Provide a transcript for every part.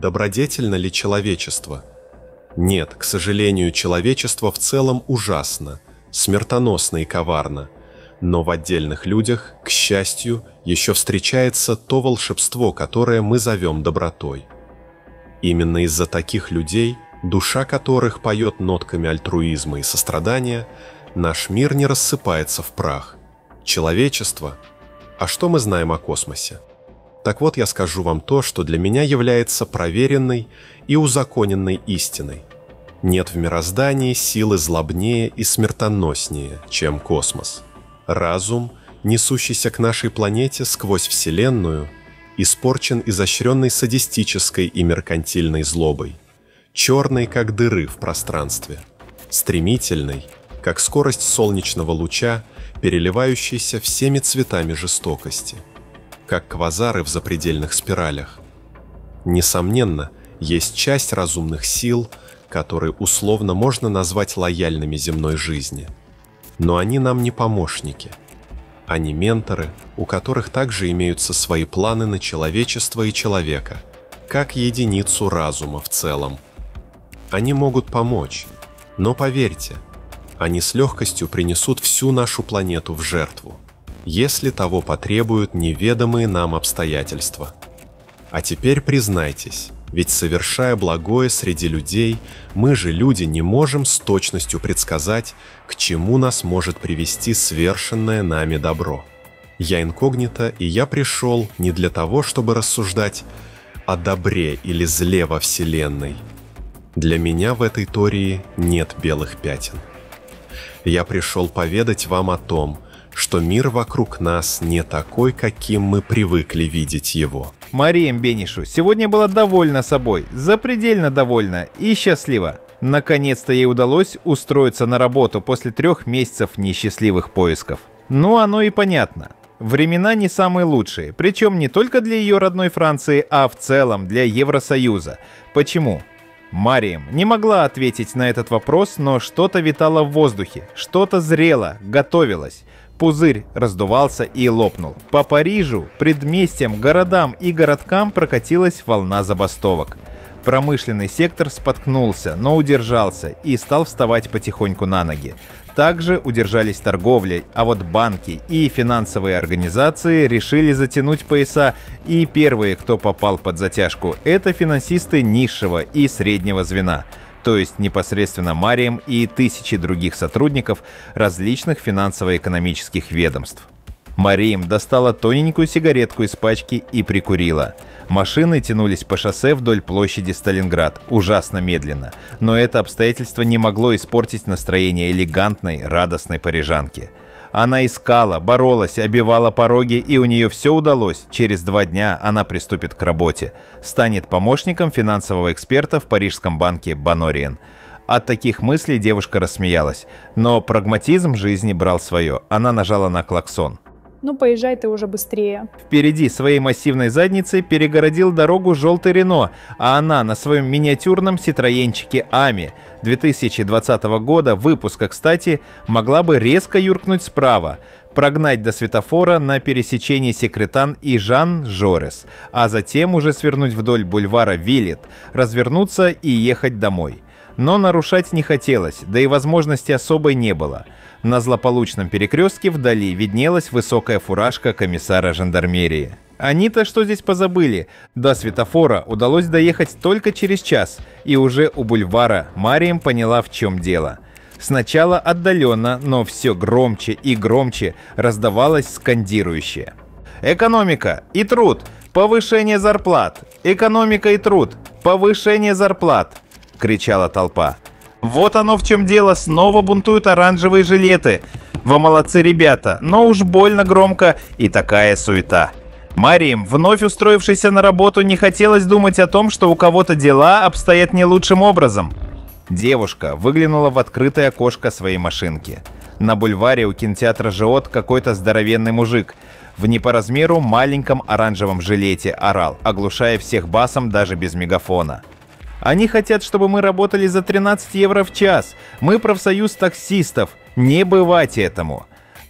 Добродетельно ли человечество? Нет, к сожалению, человечество в целом ужасно, смертоносно и коварно. Но в отдельных людях, к счастью, еще встречается то волшебство, которое мы зовем добротой. Именно из-за таких людей, душа которых поет нотками альтруизма и сострадания, наш мир не рассыпается в прах. Человечество. А что мы знаем о космосе? Так вот, я скажу вам то, что для меня является проверенной и узаконенной истиной. Нет в мироздании силы злобнее и смертоноснее, чем космос. Разум, несущийся к нашей планете сквозь Вселенную, испорчен изощренной садистической и меркантильной злобой, черной, как дыры в пространстве, стремительной, как скорость солнечного луча, переливающейся всеми цветами жестокости, как квазары в запредельных спиралях. Несомненно, есть часть разумных сил, которые условно можно назвать лояльными земной жизни. Но они нам не помощники. Они менторы, у которых также имеются свои планы на человечество и человека, как единицу разума в целом. Они могут помочь, но поверьте, они с легкостью принесут всю нашу планету в жертву, если того потребуют неведомые нам обстоятельства. А теперь признайтесь, ведь совершая благое среди людей, мы же, люди, не можем с точностью предсказать, к чему нас может привести свершенное нами добро. Я инкогнито, и я пришел не для того, чтобы рассуждать о добре или зле во Вселенной. Для меня в этой теории нет белых пятен. Я пришел поведать вам о том, что мир вокруг нас не такой, каким мы привыкли видеть его. Мария Бенишу сегодня была довольна собой, запредельно довольна и счастлива. Наконец-то ей удалось устроиться на работу после 3 месяцев несчастливых поисков. Ну, оно и понятно. Времена не самые лучшие, причем не только для ее родной Франции, а в целом для Евросоюза. Почему? Мариям не могла ответить на этот вопрос, но что-то витало в воздухе, что-то зрело, готовилось. Пузырь раздувался и лопнул. По Парижу, предместьям, городам и городкам прокатилась волна забастовок. Промышленный сектор споткнулся, но удержался и стал вставать потихоньку на ноги. Также удержались торговля, а вот банки и финансовые организации решили затянуть пояса, и первые, кто попал под затяжку, это финансисты низшего и среднего звена, то есть непосредственно Мариям и тысячи других сотрудников различных финансово-экономических ведомств. Мариям достала тоненькую сигаретку из пачки и прикурила. Машины тянулись по шоссе вдоль площади Сталинград, ужасно медленно, но это обстоятельство не могло испортить настроение элегантной, радостной парижанки. Она искала, боролась, обивала пороги, и у нее все удалось. Через 2 дня она приступит к работе. Станет помощником финансового эксперта в парижском банке Bonorien. От таких мыслей девушка рассмеялась. Но прагматизм жизни брал свое. Она нажала на клаксон. Ну, поезжай ты уже быстрее. Впереди своей массивной задницей перегородил дорогу желтый Рено, а она на своем миниатюрном Ситроенчике Ами 2020 года, выпуска, кстати, могла бы резко юркнуть справа, прогнать до светофора на пересечении Секретан и Жан-Жорес, а затем уже свернуть вдоль бульвара Виллет, развернуться и ехать домой. Но нарушать не хотелось, да и возможности особой не было. На злополучном перекрестке вдали виднелась высокая фуражка комиссара жандармерии. Они-то что здесь позабыли? До светофора удалось доехать только через час, и уже у бульвара Мариям поняла, в чем дело. Сначала отдаленно, но все громче и громче раздавалось скандирующее: «Экономика и труд! Повышение зарплат! Экономика и труд! Повышение зарплат!» — кричала толпа. «Вот оно в чем дело, снова бунтуют оранжевые жилеты. Вы молодцы, ребята, но уж больно громко и такая суета». Мариям, вновь устроившейся на работу, не хотелось думать о том, что у кого-то дела обстоят не лучшим образом. Девушка выглянула в открытое окошко своей машинки. На бульваре у кинотеатра «Жиот» какой-то здоровенный мужик в не по размеру маленьком оранжевом жилете орал, оглушая всех басом даже без мегафона. «Они хотят, чтобы мы работали за 13 евро в час. Мы профсоюз таксистов. Не бывать этому».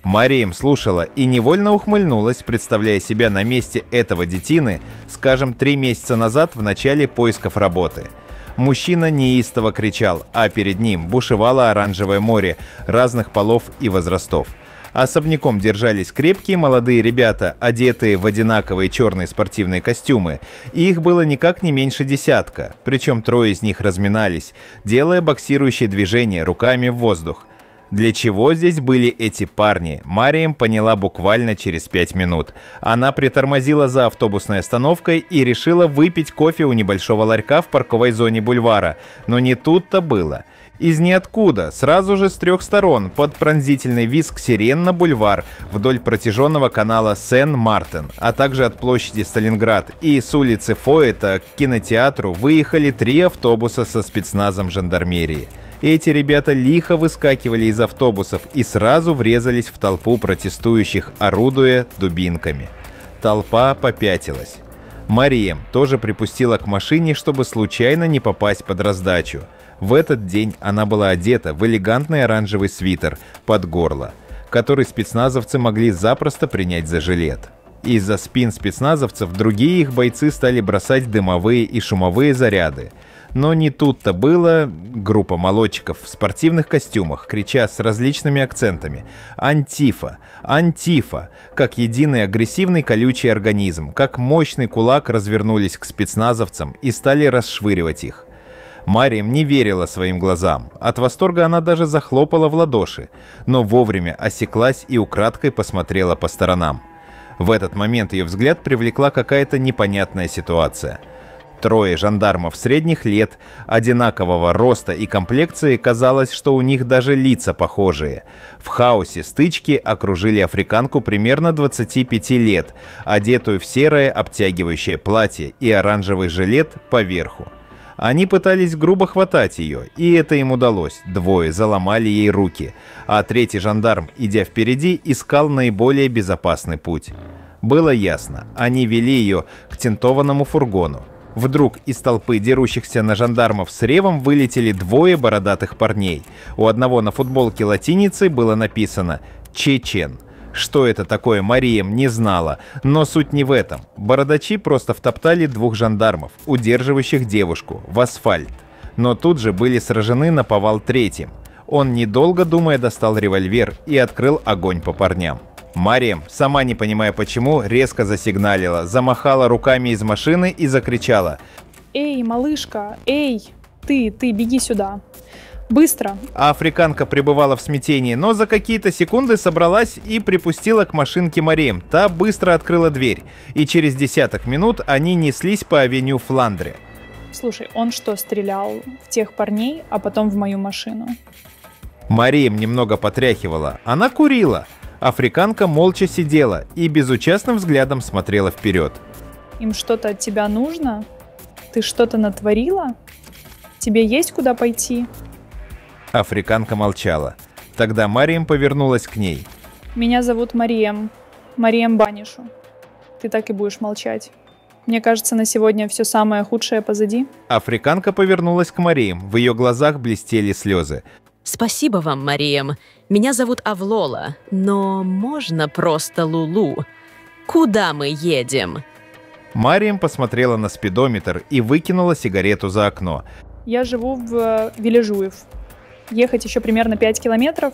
Мариям слушала и невольно ухмыльнулась, представляя себя на месте этого детины, скажем, 3 месяца назад в начале поисков работы. Мужчина неистово кричал, а перед ним бушевало оранжевое море разных полов и возрастов. Особняком держались крепкие молодые ребята, одетые в одинаковые черные спортивные костюмы, и их было никак не меньше десятка, причем 3 из них разминались, делая боксирующие движения руками в воздух. Для чего здесь были эти парни, Мариям поняла буквально через 5 минут. Она притормозила за автобусной остановкой и решила выпить кофе у небольшого ларька в парковой зоне бульвара, но не тут-то было. Из ниоткуда, сразу же с 3 сторон, под пронзительный визг сирен на бульвар, вдоль протяженного канала Сен-Мартен, а также от площади Сталинград и с улицы Фойета к кинотеатру выехали 3 автобуса со спецназом жандармерии. Эти ребята лихо выскакивали из автобусов и сразу врезались в толпу протестующих, орудуя дубинками. Толпа попятилась. Мариям тоже припустила к машине, чтобы случайно не попасть под раздачу. В этот день она была одета в элегантный оранжевый свитер под горло, который спецназовцы могли запросто принять за жилет. Из-за спин спецназовцев другие их бойцы стали бросать дымовые и шумовые заряды. Но не тут-то было. Группа молодчиков в спортивных костюмах, крича с различными акцентами «Антифа! Антифа!», как единый агрессивный колючий организм, как мощный кулак развернулись к спецназовцам и стали расшвыривать их. Мариям не верила своим глазам. От восторга она даже захлопала в ладоши, но вовремя осеклась и украдкой посмотрела по сторонам. В этот момент ее взгляд привлекла какая-то непонятная ситуация. 3 жандармов средних лет, одинакового роста и комплекции, казалось, что у них даже лица похожие. В хаосе стычки окружили африканку примерно 25 лет, одетую в серое обтягивающее платье и оранжевый жилет поверху. Они пытались грубо хватать ее, и это им удалось. 2 заломали ей руки, а 3-й жандарм, идя впереди, искал наиболее безопасный путь. Было ясно, они вели ее к тентованному фургону. Вдруг из толпы дерущихся на жандармов с ревом вылетели 2 бородатых парней. У одного на футболке латиницей было написано «Чечен». Что это такое, Мариям не знала, но суть не в этом. Бородачи просто втоптали 2 жандармов, удерживающих девушку, в асфальт. Но тут же были сражены наповал 3-м. Он, недолго думая, достал револьвер и открыл огонь по парням. Мариям, сама не понимая почему, резко засигналила, замахала руками из машины и закричала: «Эй, малышка, эй, ты, беги сюда! Быстро!» А африканка пребывала в смятении, но за какие-то секунды собралась и припустила к машинке Мариям. Та быстро открыла дверь, и через десяток минут они неслись по авеню Фландре. Слушай, он что, стрелял в тех парней, а потом в мою машину? Мариям немного потряхивала. Она курила. Африканка молча сидела и безучастным взглядом смотрела вперед. Им что-то от тебя нужно? Ты что-то натворила? Тебе есть куда пойти? Африканка молчала. Тогда Мариям повернулась к ней. Меня зовут Мариям Банишу. Ты так и будешь молчать. Мне кажется, на сегодня все самое худшее позади. Африканка повернулась к Мариям. В ее глазах блестели слезы. Спасибо вам, Мариям. Меня зовут Авлола, но можно просто Лулу. Куда мы едем? Мариям посмотрела на спидометр и выкинула сигарету за окно. Я живу в Вележуев. Ехать еще примерно 5 километров.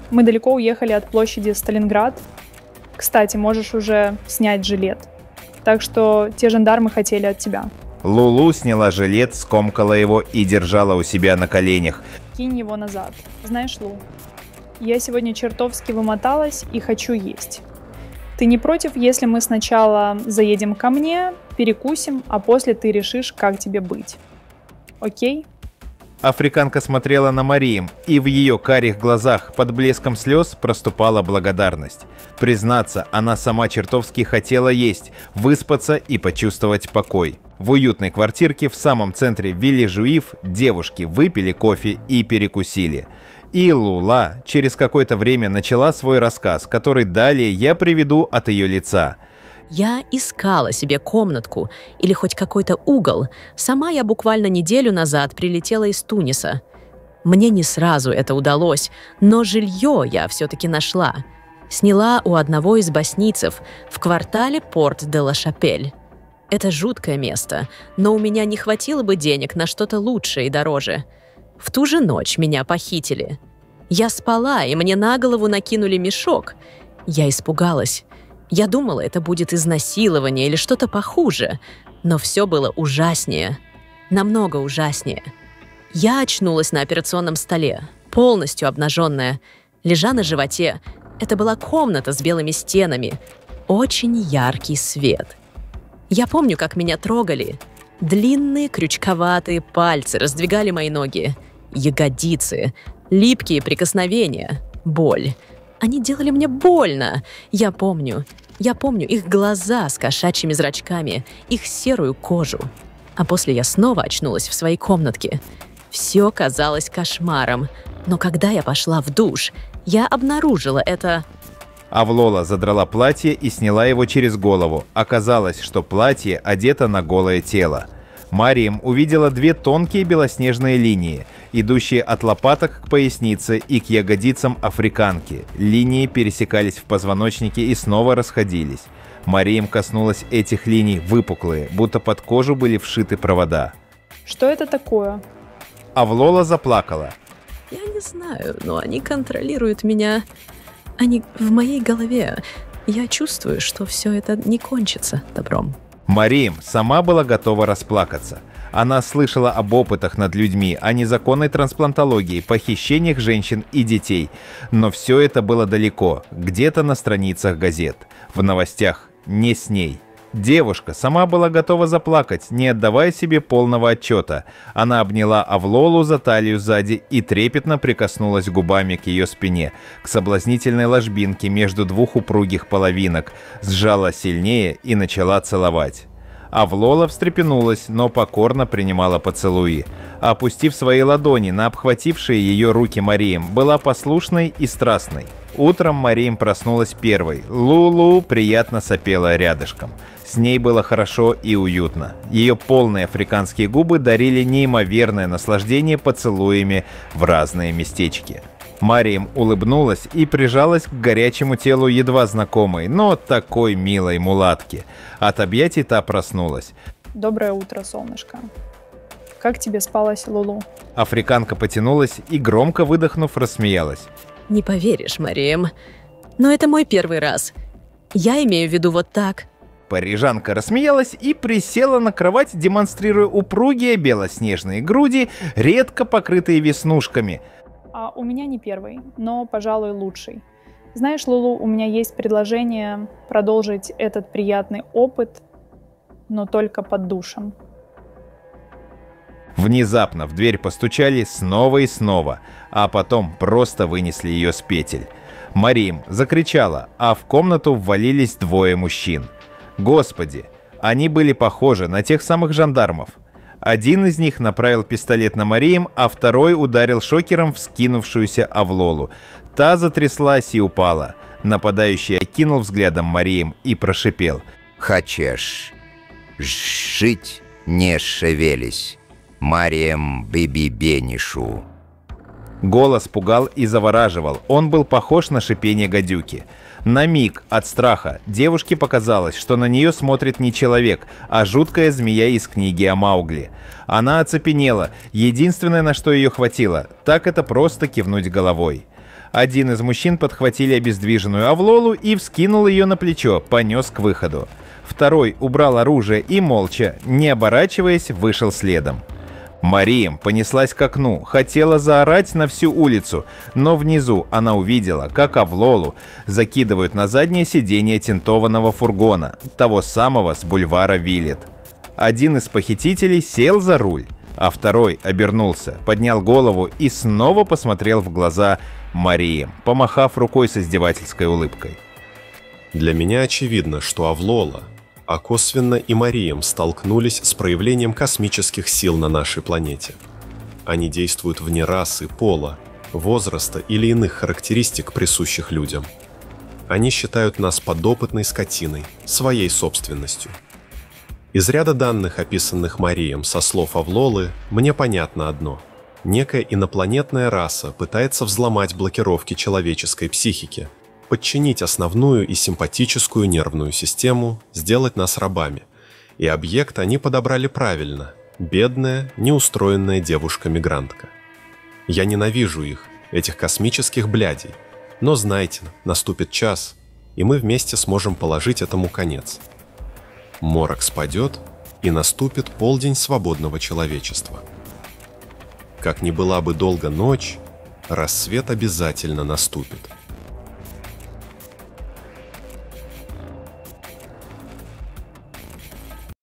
Мы далеко уехали от площади Сталинград. Кстати, можешь уже снять жилет. Так что те жандармы хотели от тебя. Лулу сняла жилет, скомкала его и держала у себя на коленях. Кинь его назад. Знаешь, Лу, я сегодня чертовски вымоталась и хочу есть. Ты не против, если мы сначала заедем ко мне, перекусим, а после ты решишь, как тебе быть? Окей? Африканка смотрела на Мариям, и в ее карих глазах под блеском слез проступала благодарность. Признаться, она сама чертовски хотела есть, выспаться и почувствовать покой. В уютной квартирке в самом центре Вележуив девушки выпили кофе и перекусили. И Лула через какое-то время начала свой рассказ, который далее я приведу от ее лица. Я искала себе комнатку или хоть какой-то угол. Сама я буквально неделю назад прилетела из Туниса. Мне не сразу это удалось, но жилье я все-таки нашла. Сняла у одного из боснийцев в квартале Порт-де-Ла-Шапель. Это жуткое место, но у меня не хватило бы денег на что-то лучшее и дороже. В ту же ночь меня похитили. Я спала, и мне на голову накинули мешок. Я испугалась. Я думала, это будет изнасилование или что-то похуже, но все было ужаснее. Намного ужаснее. Я очнулась на операционном столе, полностью обнаженная, лежа на животе. Это была комната с белыми стенами, очень яркий свет. Я помню, как меня трогали. Длинные крючковатые пальцы раздвигали мои ноги, ягодицы, липкие прикосновения, боль. Они делали мне больно. Я помню их глаза с кошачьими зрачками, их серую кожу. А после я снова очнулась в своей комнатке. Все казалось кошмаром. Но когда я пошла в душ, я обнаружила это... Авлола задрала платье и сняла его через голову. Оказалось, что платье одето на голое тело. Мариям увидела две тонкие белоснежные линии, идущие от лопаток к пояснице и к ягодицам африканки. Линии пересекались в позвоночнике и снова расходились. Мариям коснулась этих линий выпуклые, будто под кожу были вшиты провода. Что это такое? Авлола заплакала. Я не знаю, но они контролируют меня. Они в моей голове. Я чувствую, что все это не кончится добром. Мариям сама была готова расплакаться. Она слышала об опытах над людьми, о незаконной трансплантологии, похищениях женщин и детей. Но все это было далеко, где-то на страницах газет, в новостях, не с ней. Девушка сама была готова заплакать, не отдавая себе полного отчета. Она обняла Авлолу за талию сзади и трепетно прикоснулась губами к ее спине, к соблазнительной ложбинке между двух упругих половинок, сжала сильнее и начала целовать. Авлола встрепенулась, но покорно принимала поцелуи. Опустив свои ладони на обхватившие ее руки Мариям, была послушной и страстной. Утром Мариям проснулась первой. Лулу приятно сопела рядышком. С ней было хорошо и уютно. Ее полные африканские губы дарили неимоверное наслаждение поцелуями в разные местечки. Мариям улыбнулась и прижалась к горячему телу едва знакомой, но такой милой мулатки. От объятий та проснулась. Доброе утро, солнышко. Как тебе спалось, Лулу? Африканка потянулась и, громко выдохнув, рассмеялась. Не поверишь, Мариям, но это мой первый раз. Я имею в виду вот так. Парижанка рассмеялась и присела на кровать, демонстрируя упругие белоснежные груди, редко покрытые веснушками. А у меня не первый, но, пожалуй, лучший. Знаешь, Лулу, у меня есть предложение продолжить этот приятный опыт, но только под душем. Внезапно в дверь постучали снова и снова, а потом просто вынесли ее с петель. Мариям закричала, а в комнату ввалились двое мужчин. Господи, они были похожи на тех самых жандармов. Один из них направил пистолет на Мариям, а второй ударил шокером вскинувшуюся Авлолу. Та затряслась и упала. Нападающий окинул взглядом Мариям и прошипел. «Хочешь жить, не шевелись, Мариям Биби-Бенишу». Голос пугал и завораживал, он был похож на шипение гадюки. На миг от страха девушке показалось, что на нее смотрит не человек, а жуткая змея из книги о Маугли. Она оцепенела, единственное, на что ее хватило, так это просто кивнуть головой. Один из мужчин подхватили обездвиженную Авлолу и вскинул ее на плечо, понес к выходу. Второй убрал оружие и молча, не оборачиваясь, вышел следом. Мариям понеслась к окну, хотела заорать на всю улицу, но внизу она увидела, как Авлолу закидывают на заднее сиденье тентованного фургона, того самого с бульвара Виллет. Один из похитителей сел за руль, а второй обернулся, поднял голову и снова посмотрел в глаза Мариям, помахав рукой с издевательской улыбкой. Для меня очевидно, что Авлола, а косвенно и Мариям столкнулись с проявлением космических сил на нашей планете. Они действуют вне расы, пола, возраста или иных характеристик, присущих людям. Они считают нас подопытной скотиной, своей собственностью. Из ряда данных, описанных Мариям со слов Авлолы, мне понятно одно. Некая инопланетная раса пытается взломать блокировки человеческой психики. подчинить основную и симпатическую нервную систему, сделать нас рабами. И объект они подобрали правильно – бедная, неустроенная девушка-мигрантка. Я ненавижу их, этих космических блядей, но знайте, наступит час, и мы вместе сможем положить этому конец. Морок спадет, и наступит полдень свободного человечества. Как ни была бы долга ночь, рассвет обязательно наступит.